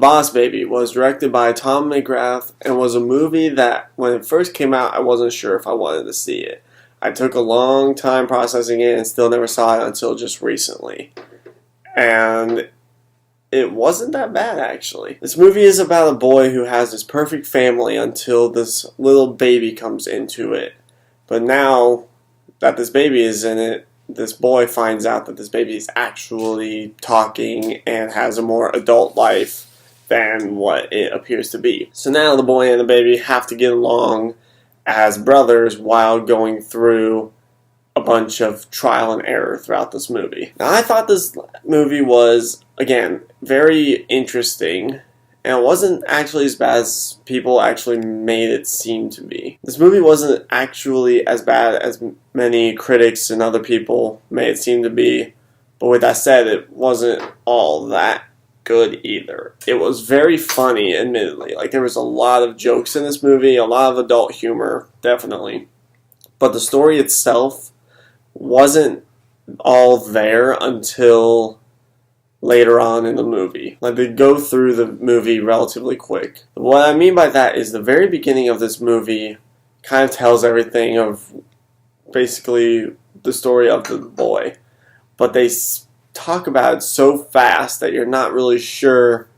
Boss Baby was directed by Tom McGrath and was a movie that, when it first came out, I wasn't sure if I wanted to see it. I took a long time processing it and still never saw it until just recently. And it wasn't that bad, actually. This movie is about a boy who has this perfect family until this little baby comes into it. But now that this baby is in it, this boy finds out that this baby is actually talking and has a more adult life than what it appears to be. So now the boy and the baby have to get along as brothers while going through a bunch of trial and error throughout this movie. Now, I thought this movie was, again, very interesting, and it wasn't actually as bad as people actually made it seem to be. This movie wasn't actually as bad as many critics and other people made it seem to be, but with that said, it wasn't all that good either. It was very funny, admittedly. Like, there was a lot of jokes in this movie, a lot of adult humor, definitely. But the story itself wasn't all there until later on in the movie. Like, they go through the movie relatively quick. What I mean by that is the very beginning of this movie kind of tells everything of basically the story of the boy. But they talk about it so fast that you're not really sure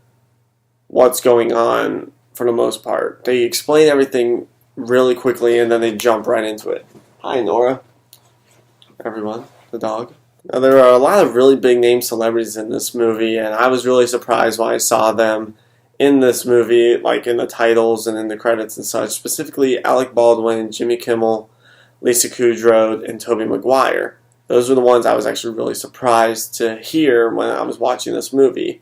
what's going on for the most part. They explain everything really quickly and then they jump right into it. Hi, Nora. Everyone, the dog. Now, there are a lot of really big name celebrities in this movie, and I was really surprised when I saw them in this movie, like in the titles and in the credits and such. Specifically, Alec Baldwin, Jimmy Kimmel, Lisa Kudrow, and Tobey Maguire. Those were the ones I was actually really surprised to hear when I was watching this movie.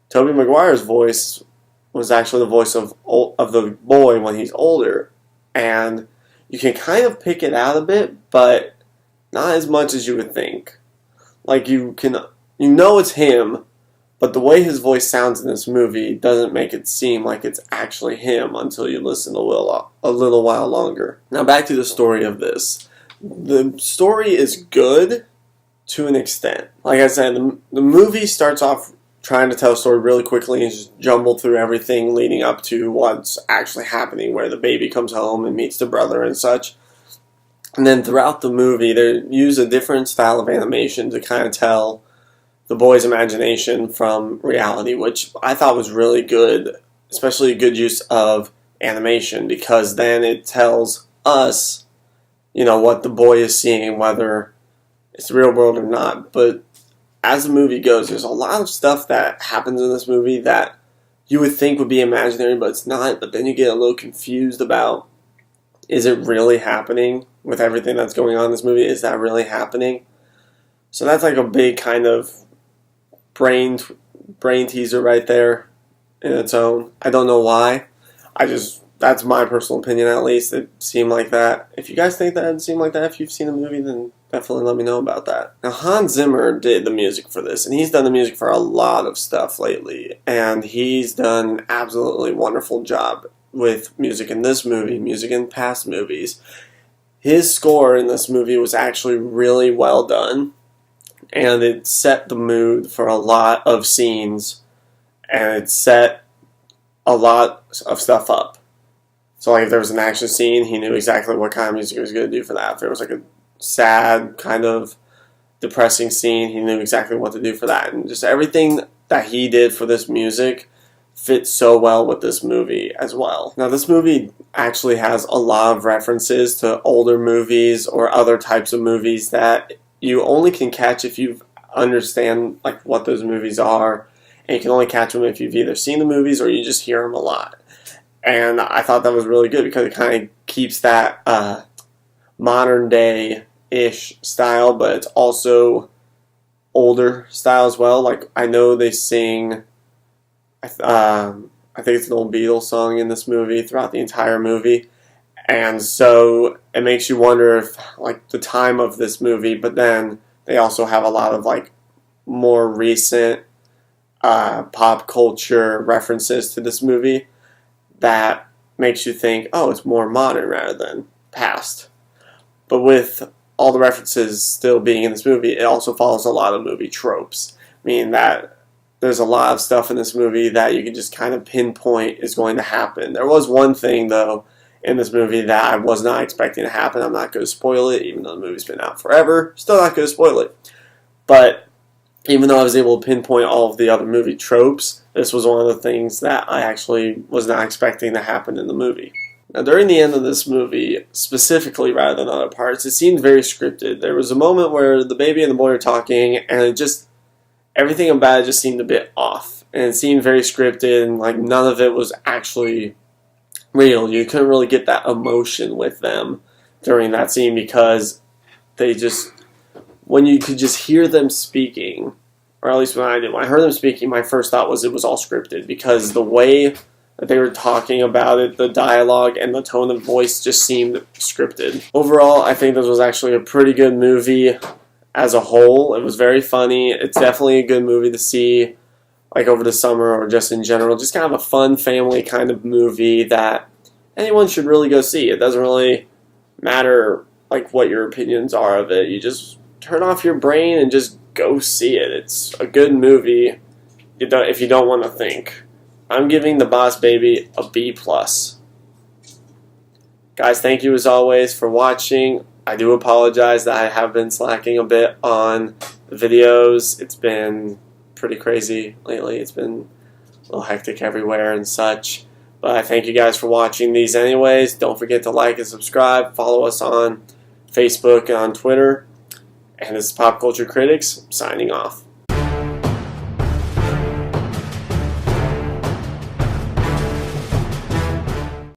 Tobey Maguire's voice was actually the voice of the boy when he's older, and you can kind of pick it out a bit, but not as much as you would think. Like, you know it's him, but the way his voice sounds in this movie doesn't make it seem like it's actually him until you listen a little while longer. Now, back to the story of this. The story is good to an extent. Like I said, the movie starts off trying to tell a story really quickly and just jumbled through everything leading up to what's actually happening, where the baby comes home and meets the brother and such. And then throughout the movie, they use a different style of animation to kind of tell the boy's imagination from reality, which I thought was really good, especially a good use of animation, because then it tells us, what the boy is seeing, whether it's the real world or not. But as the movie goes, there's a lot of stuff that happens in this movie that you would think would be imaginary, but it's not. But then you get a little confused about, is it really happening with everything that's going on in this movie? Is that really happening? So that's like a big kind of brain teaser right there in its own. I don't know why. That's my personal opinion, at least. It seemed like that. If you guys think that it seemed like that, if you've seen the movie, then definitely let me know about that. Now, Hans Zimmer did the music for this, and he's done the music for a lot of stuff lately, and he's done an absolutely wonderful job with music in this movie, music in past movies. His score in this movie was actually really well done, and it set the mood for a lot of scenes, and it set a lot of stuff up. So, like, if there was an action scene, he knew exactly what kind of music he was going to do for that. If there was, like, a sad, kind of depressing scene, he knew exactly what to do for that. And just everything that he did for this music fits so well with this movie as well. Now, this movie actually has a lot of references to older movies or other types of movies that you only can catch if you understand, like, what those movies are. And you can only catch them if you've either seen the movies or you just hear them a lot. And I thought that was really good because it kind of keeps that modern day-ish style, but it's also older style as well. Like, I know they sing, I think it's an old Beatles song in this movie throughout the entire movie. And so it makes you wonder if, like, the time of this movie, but then they also have a lot of, like, more recent pop culture references to this movie that makes you think, oh, it's more modern rather than past. But with all the references still being in this movie, it also follows a lot of movie tropes, meaning that there's a lot of stuff in this movie that you can just kind of pinpoint is going to happen. There was one thing, though, in this movie that I was not expecting to happen. I'm not going to spoil it, even though the movie's been out forever. Still not going to spoil it. But even though I was able to pinpoint all of the other movie tropes, this was one of the things that I actually was not expecting to happen in the movie. Now, during the end of this movie, specifically rather than other parts, it seemed very scripted. There was a moment where the baby and the boy are talking, and it just everything about it just seemed a bit off. And it seemed very scripted, and like none of it was actually real. You couldn't really get that emotion with them during that scene because they just, when you could just hear them speaking, or at least when I did, when I heard them speaking, my first thought was it was all scripted because the way that they were talking about it, the dialogue and the tone of voice just seemed scripted. Overall, I think this was actually a pretty good movie. As a whole, it was very funny. It's definitely a good movie to see like over the summer or just in general. Just kind of a fun family kind of movie that anyone should really go see. It doesn't really matter like what your opinions are of it. You just turn off your brain and just go see it. It's a good movie if you don't want to think. I'm giving The Boss Baby a B+. Guys, thank you as always for watching. I do apologize that I have been slacking a bit on the videos. It's been pretty crazy lately. It's been a little hectic everywhere and such. But I thank you guys for watching these anyways. Don't forget to like and subscribe. Follow us on Facebook and on Twitter. And this is Pop Culture Critics signing off.